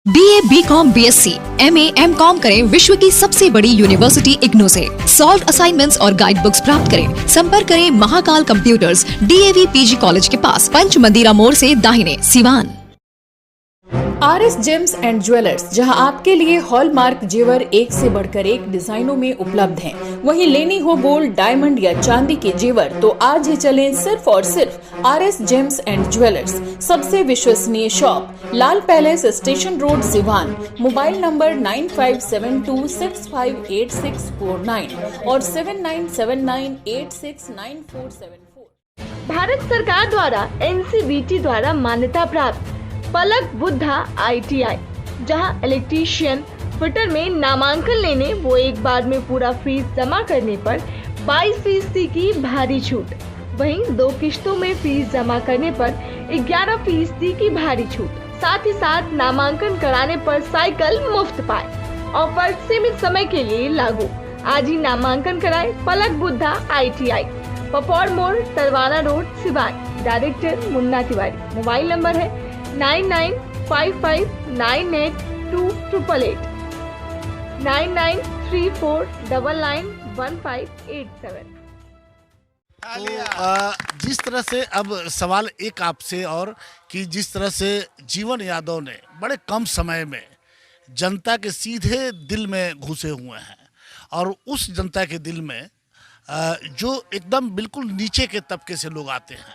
BA, BCom, BSc, MA, MCom करें विश्व की सबसे बड़ी यूनिवर्सिटी इग्नू से। सॉल्व असाइनमेंट्स और गाइड बुक्स प्राप्त करें। संपर्क करें Mahakal computers, DAV PG college के पास, पंच मंदिरा मोड़ से दाहिने, Siwan. RS James and jewellers, जहां आपके लिए हॉलमार्क जेवर एक से बढ़कर एक डिजाइनों में उपलब्ध हैं। वहीं लेनी हो गोल्ड, डायमंड या चांदी के जेवर तो आज ही चलें सिर्फ और सिर्फ RS जेम्स एंड ज्वेलर्स। सबसे विश्वसनीय shop, Lal palace, station road, Siwan. Mobile number 9572658649 और 7979869474। भारत सरकार द्वारा NCVT द्वारा मान्यता प्राप्त पलक बुद्धा ITI, जहां इलेक्ट्रीशियन फिटर में नामांकन लेने वो एक बार में पूरा फीस जमा करने पर 22% की भारी छूट, वहीं 2 किश्तों में फीस जमा करने पर 11% की भारी छूट, साथ ही साथ नामांकन कराने पर साइकिल मुफ्त पाए। ऑफर सीमित समय के लिए लागू। आज ही नामांकन कराएं पलक बुद्धा ITI, पपौर मोड़, Tarwana road, Siwan. Director Munna Tiwari. Mobile number है 9955982288, 9934991587। तो जिस तरह से अब सवाल एक आपसे और कि जिस तरह से जीवन यादव ने बड़े कम समय में जनता के सीधे दिल में घुसे हुए हैं और उस जनता के दिल में जो एकदम बिल्कुल नीचे के तबके से लोग आते हैं,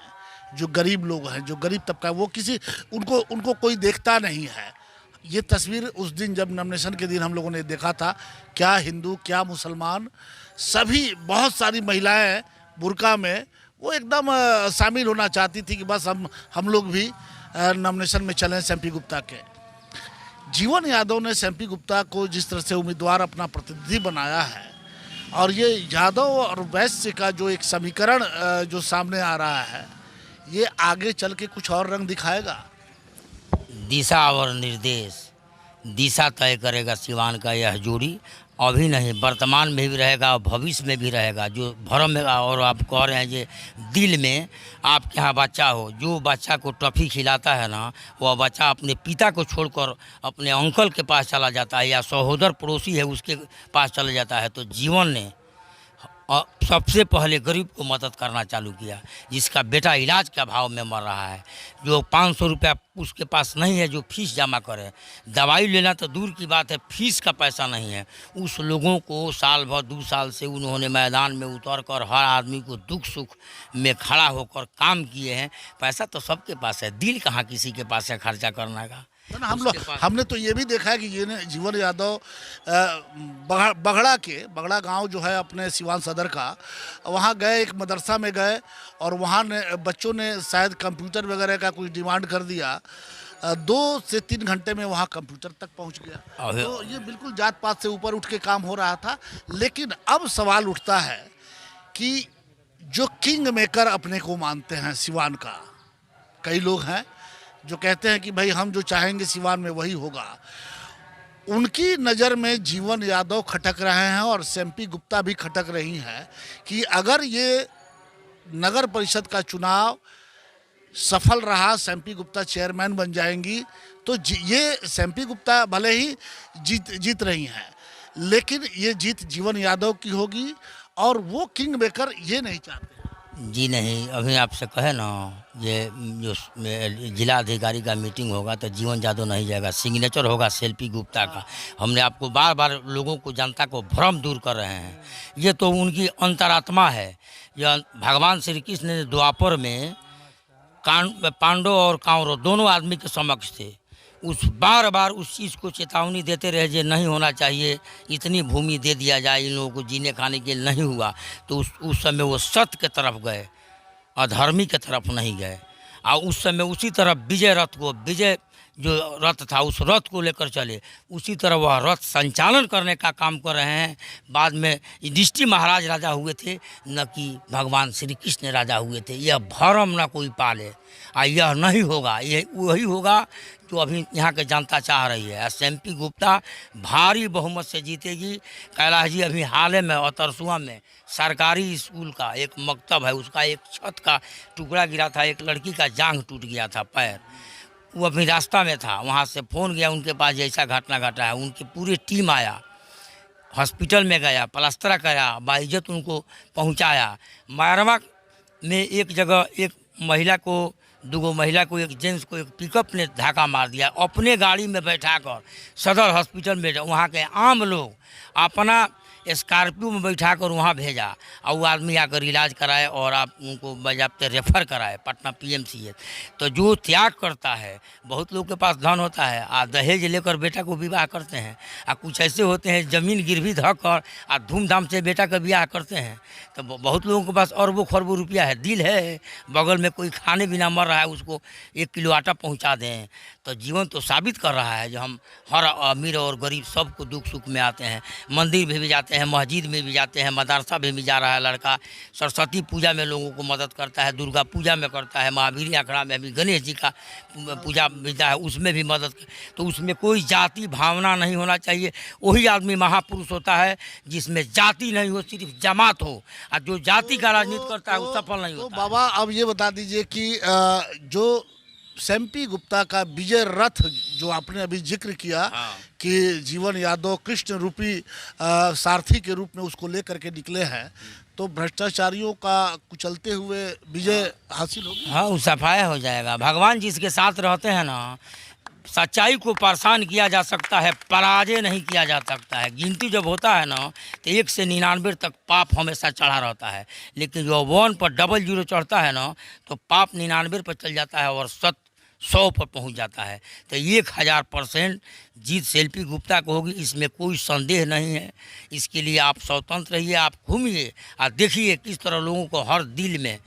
जो गरीब लोग हैं, जो गरीब तबका, वो किसी उनको कोई देखता नहीं है। ये तस्वीर उस दिन जब नॉमिनेशन के दिन हम लोगों ने देखा था, क्या हिंदू क्या मुसलमान, सभी बहुत सारी महिलाएं बुर्का में वो एकदम शामिल होना चाहती थी कि बस हम लोग भी नॉमिनेशन में चलें सैम्पी गुप्ता के। जीवन यादव ने सैम्पी गुप्ता को जिस तरह से उम्मीदवार अपना प्रतिनिधि बनाया है और ये यादव और वैश्य का जो एक समीकरण जो सामने आ रहा है, ये आगे चल के कुछ और रंग दिखाएगा। दिशा और निर्देश, दिशा तय करेगा सिवान का यह जोड़ी। अभी नहीं, वर्तमान में भी रहेगा और भविष्य में भी रहेगा। जो भरम में और आप कह रहे हैं, ये दिल में आपके यहाँ बच्चा हो, जो बच्चा को टॉफ़ी खिलाता है ना, वह बच्चा अपने पिता को छोड़कर अपने अंकल के पास चला जाता है या सहोदर पड़ोसी है उसके पास चला जाता है। तो जीवन ने सबसे पहले गरीब को मदद करना चालू किया, जिसका बेटा इलाज के अभाव में मर रहा है, जो 500 रुपया उसके पास नहीं है जो फीस जमा करे, दवाई लेना तो दूर की बात है, फीस का पैसा नहीं है। उस लोगों को साल भर 2 साल से उन्होंने मैदान में उतर कर हर आदमी को दुख सुख में खड़ा होकर काम किए हैं। पैसा तो सबके पास है, दिल कहाँ किसी के पास है खर्चा करने का। हमने तो ये भी देखा है कि ये जीवन यादव बगड़ा गांव जो है अपने सिवान सदर का, वहाँ गए, एक मदरसा में गए और वहाँ ने बच्चों ने शायद कंप्यूटर वगैरह का कुछ डिमांड कर दिया। 2 से 3 घंटे में वहाँ कंप्यूटर तक पहुँच गया। तो ये बिल्कुल जात पात से ऊपर उठ के काम हो रहा था। लेकिन अब सवाल उठता है कि जो किंग मेकर अपने को मानते हैं सिवान का, कई लोग हैं जो कहते हैं कि भाई हम जो चाहेंगे सिवान में वही होगा, उनकी नज़र में जीवन यादव खटक रहे हैं और सैम्पी गुप्ता भी खटक रही हैं कि अगर ये नगर परिषद का चुनाव सफल रहा, सैम्पी गुप्ता चेयरमैन बन जाएंगी, तो ये सैम्पी गुप्ता भले ही जीत रही हैं, लेकिन ये जीत जीवन यादव की होगी और वो किंग मेकर ये नहीं चाहते। जी नहीं, अभी आपसे कहे ना, ये जो जिला अधिकारी का मीटिंग होगा तो जीवन यादव नहीं जाएगा, सिग्नेचर होगा सैम्पी गुप्ता का। हमने आपको बार बार लोगों को, जनता को भ्रम दूर कर रहे हैं। ये तो उनकी अंतरात्मा है। यह भगवान श्री कृष्ण ने द्वापर में पांडव और कौरव दोनों आदमी के समक्ष थे, उस बार बार उस चीज़ को चेतावनी देते रहे जो नहीं होना चाहिए, इतनी भूमि दे दिया जाए इन लोगों को जीने खाने के लिए, नहीं हुआ। तो उस समय वो सत्य के तरफ गए, अधर्मी के तरफ नहीं गए। और उस समय उसी तरफ विजय जो रथ था उस रथ को लेकर चले, उसी तरह वह रथ संचालन करने का काम कर रहे हैं। बाद में युधिष्ठिर महाराज राजा हुए थे, न कि भगवान श्री कृष्ण राजा हुए थे। यह भरम न कोई पाले, और यह नहीं होगा, ये वही होगा जो अभी यहाँ के जनता चाह रही है। सैम्पी गुप्ता भारी बहुमत से जीतेगी। कैलाश जी अभी हाल में अतरसुआ में सरकारी स्कूल का एक मकतब है, उसका एक छत का टुकड़ा गिरा था, एक लड़की का जांघ टूट गया था, पैर। वो अभी रास्ता में था, वहाँ से फ़ोन गया उनके पास जैसा घटना घटा है। उनकी पूरी टीम आया, हॉस्पिटल में गया, प्लास्टर कराया, बाइज्जत उनको पहुँचाया। मारवा में एक जगह एक महिला को, दो महिला को, एक जेंट्स को एक पिकअप ने धक्का मार दिया, अपने गाड़ी में बैठाकर सदर हॉस्पिटल में। वहाँ के आम लोग अपना स्कॉर्पियो में बैठाकर वहाँ भेजा और वो आदमी आकर इलाज कराए और आप उनको बजाते रेफ़र कराए पटना PMCH। तो जो त्याग करता है, बहुत लोग के पास धन होता है, दहेज लेकर बेटा को विवाह करते हैं, कुछ ऐसे होते हैं ज़मीन गिरवी धक कर धूमधाम से बेटा का ब्याह करते हैं। तो बहुत लोगों के पास अरबों खरबों रुपया है, दिल है, बगल में कोई खाने बिना मर रहा है, उसको 1 किलो आटा पहुँचा दें। तो जीवन तो साबित कर रहा है जो हम हर अमीर और गरीब सबको दुख सुख में आते हैं, मंदिर में भी जाते हैं, मस्जिद में भी जाते हैं, मदरसा में भी जा रहा है लड़का, सरस्वती पूजा में लोगों को मदद करता है, दुर्गा पूजा में करता है, महावीर आखड़ा में भी, गणेश जी का पूजा मिलता है उसमें भी मदद। तो उसमें कोई जाति भावना नहीं होना चाहिए। वही आदमी महापुरुष होता है जिसमें जाति नहीं हो, सिर्फ जमात हो। और जो जाति का राजनीति करता है वो सफल नहीं होता। बाबा अब ये बता दीजिए कि जो SMP गुप्ता का विजय रथ जो आपने अभी जिक्र किया, हाँ। कि जीवन यादव कृष्ण रूपी सारथी के रूप में उसको लेकर के निकले हैं, तो भ्रष्टाचारियों का कुचलते हुए विजय हासिल होगी। हाँ, वो सफाया हो जाएगा। भगवान जिसके साथ रहते हैं ना, सच्चाई को परेशान किया जा सकता है, पराजय नहीं किया जा सकता है। गिनती जब होता है ना तो 1 से 99 तक पाप हमेशा चढ़ा रहता है, लेकिन जो 1 पर 00 चढ़ता है ना तो पाप 99 पर चल जाता है और सत्य 100 पर पहुंच जाता है। तो 1000% जीत सेल्फी गुप्ता को होगी, इसमें कोई संदेह नहीं है। इसके लिए आप स्वतंत्र रहिए, आप घूमिए और देखिए किस तरह लोगों को हर दिल में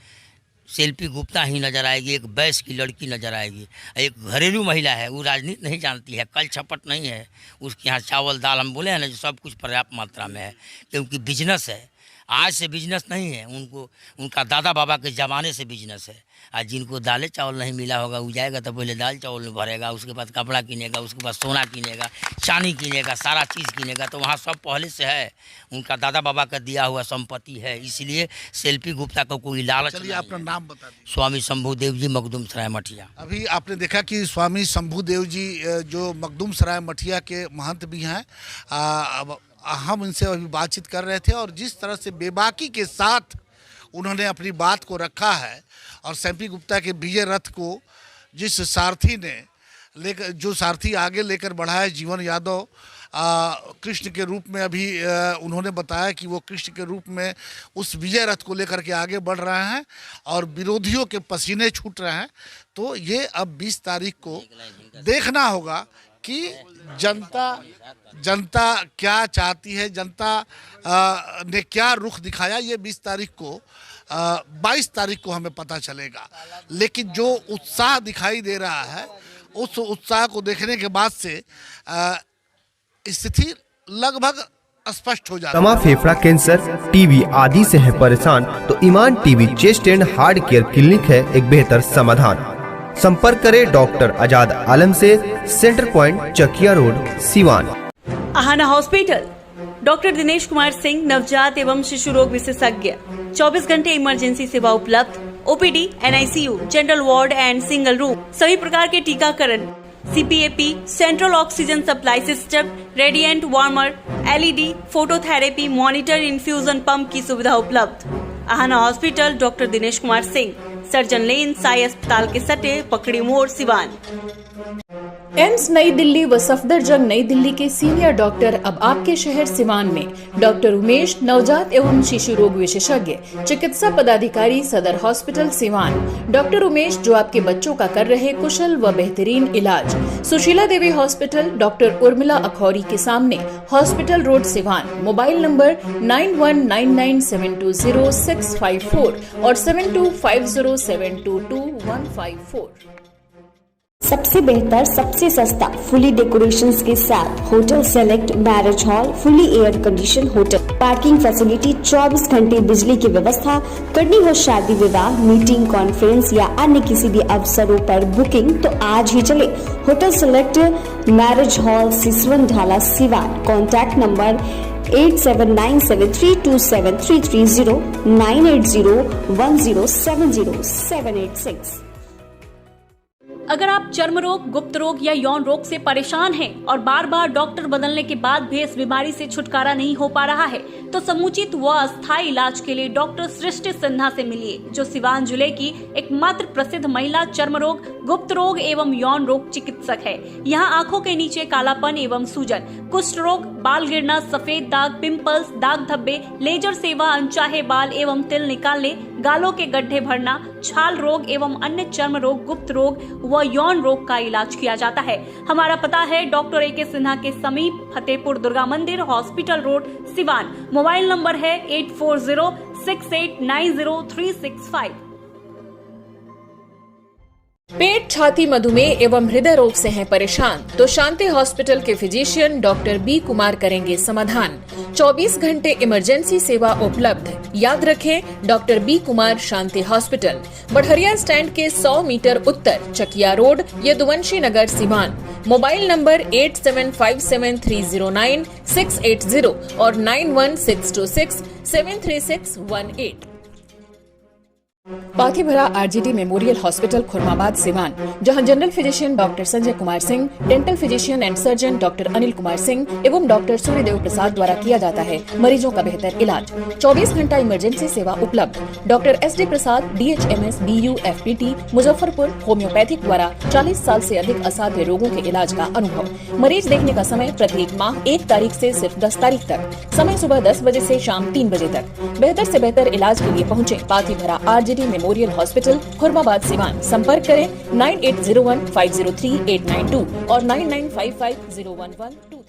सेल्फी गुप्ता ही नज़र आएगी, एक बैस की लड़की नज़र आएगी। एक घरेलू महिला है, वो राजनीति नहीं जानती है, कल छपट नहीं है, उसके यहाँ चावल दाल हम बोले हैं ना, जो सब कुछ पर्याप्त मात्रा में है, क्योंकि बिजनेस है। आज से बिजनेस नहीं है, उनको उनका दादा बाबा के ज़माने से बिजनेस है। आज जिनको दाल चावल नहीं मिला होगा वो जाएगा तो पहले दाल चावल में भरेगा, उसके बाद कपड़ा किनेगा, उसके बाद सोना किनेगा, चांदी किनेगा, सारा चीज़ किनेगा। तो वहाँ सब पहले से है, उनका दादा बाबा का दिया हुआ संपत्ति है। इसलिए सेल्फी गुप्ता को कोई लालच नहीं है। अपना नाम बता दीजिए। स्वामी शंभुदेव जी, मखदूम सराय मठिया। अभी आपने देखा कि स्वामी शंभुदेव जी जो मखदूम सराय मठिया के महंत भी हैं, अब हम इनसे अभी बातचीत कर रहे थे और जिस तरह से बेबाकी के साथ उन्होंने अपनी बात को रखा है और सेल्फी गुप्ता के विजय रथ को जिस सारथी ने लेकर, जो सारथी आगे लेकर बढ़ा है जीवन यादव कृष्ण के रूप में, अभी उन्होंने बताया कि वो कृष्ण के रूप में उस विजय रथ को लेकर के आगे बढ़ रहे हैं और विरोधियों के पसीने छूट रहे हैं। तो ये अब 20 तारीख को देखना होगा कि जनता क्या चाहती है, जनता ने क्या रुख दिखाया। ये 20 तारीख को 22 तारीख को हमें पता चलेगा। लेकिन जो उत्साह दिखाई दे रहा है, उस उत्साह को देखने के बाद से स्थिति लगभग स्पष्ट हो जाती है। तमा फेफड़ा कैंसर, टीबी आदि से है परेशान तो Iman TB chest and heart care clinic है एक बेहतर समाधान। संपर्क करें डॉक्टर आजाद आलम से, centre point Chakia road, Siwan. Aahana hospital, doctor Dinesh Kumar Singh, नवजात एवं शिशु रोग विशेषज्ञ, 24 घंटे इमरजेंसी सेवा उपलब्ध, OPD, NICU, general ward and single room, सभी प्रकार के टीकाकरण, CPAP, central oxygen supply system, radiant warmer, LED, phototherapy, monitor, infusion pump की सुविधा उपलब्ध। Aahana hospital, doctor Dinesh Kumar Singh, surgeon lane, Sai अस्पताल के सटे, पकड़ी मोड़, सिवान। एम्स नई दिल्ली व सफदरजंग नई दिल्ली के सीनियर डॉक्टर अब आपके शहर सिवान में। डॉक्टर उमेश, नवजात एवं शिशु रोग विशेषज्ञ, चिकित्सा पदाधिकारी, सदर हॉस्पिटल सिवान। डॉक्टर उमेश जो आपके बच्चों का कर रहे कुशल व बेहतरीन इलाज। सुशीला देवी हॉस्पिटल, डॉक्टर उर्मिला अखौरी के सामने, hospital road, Siwan. Mobile number 9199720654 और 7250722154। सबसे बेहतर, सबसे सस्ता, फुली डेकोरेशंस के साथ hotel select marriage hall, fully air condition hotel, parking facility, 24 घंटे बिजली की व्यवस्था। करनी हो शादी विवाह, मीटिंग, कॉन्फ्रेंस या अन्य किसी भी अवसरों पर बुकिंग तो आज ही चले। Hotel select marriage hall, Siswan ढाला, सिवान। Contact number 8797327330, 9801070786। अगर आप चर्म रोग, गुप्त रोग या यौन रोग से परेशान हैं और बार बार डॉक्टर बदलने के बाद भी इस बीमारी से छुटकारा नहीं हो पा रहा है, तो समुचित व अस्थायी इलाज के लिए डॉक्टर सृष्टि सिन्हा से मिलिए, जो सिवान जिले की एकमात्र प्रसिद्ध महिला चर्म रोग, गुप्त रोग एवं यौन रोग चिकित्सक है। यहाँ आंखों के नीचे कालापन एवं सूजन, कुष्ठ रोग, बाल गिरना, सफेद दाग, पिंपल्स, दाग धब्बे, लेजर सेवा, अनचाहे बाल एवं तिल निकालने, गालों के गड्ढे भरना, छाल रोग एवं अन्य चर्म रोग, गुप्त रोग व यौन रोग का इलाज किया जाता है। हमारा पता है डॉक्टर ए.के. सिन्हा के समीप फतेहपुर दुर्गा मंदिर, hospital road, Siwan. Mobile number है 8406890365। पेट, छाती, मधुमेह एवं हृदय रोग से हैं परेशान तो शांति हॉस्पिटल के फिजिशियन डॉक्टर बी कुमार करेंगे समाधान। 24 घंटे इमरजेंसी सेवा उपलब्ध। याद रखें, doctor B Kumar, Shanti hospital, Barharia stand के 100 मीटर उत्तर, Chakia road, Yaduvanshi Nagar, Siwan. Mobile number 8757309680 और 9162673618। Pathibhara RGD memorial hospital, Khurmabad, Siwan, जहां general physician doctor Sanjay Kumar Singh, dental physician and surgeon doctor Anil Kumar Singh एवं डॉक्टर सूर्यदेव प्रसाद द्वारा किया जाता है मरीजों का बेहतर इलाज। 24 घंटा इमरजेंसी सेवा उपलब्ध। Doctor S D. Prasad, DHMS, BU, FPT, Muzaffarpur, homeopathic द्वारा 40 साल से अधिक असाध्य रोगों के इलाज का अनुभव। मरीज देखने का समय प्रत्येक माह 1 तारीख से सिर्फ 10 तारीख तक। समय सुबह 10 बजे से शाम 3 बजे तक। बेहतर से बेहतर इलाज के लिए पहुँचे Pathibhara RGD memorial hospital, Khurmabad, Siwan. संपर्क करें 9801503892 और 99550112।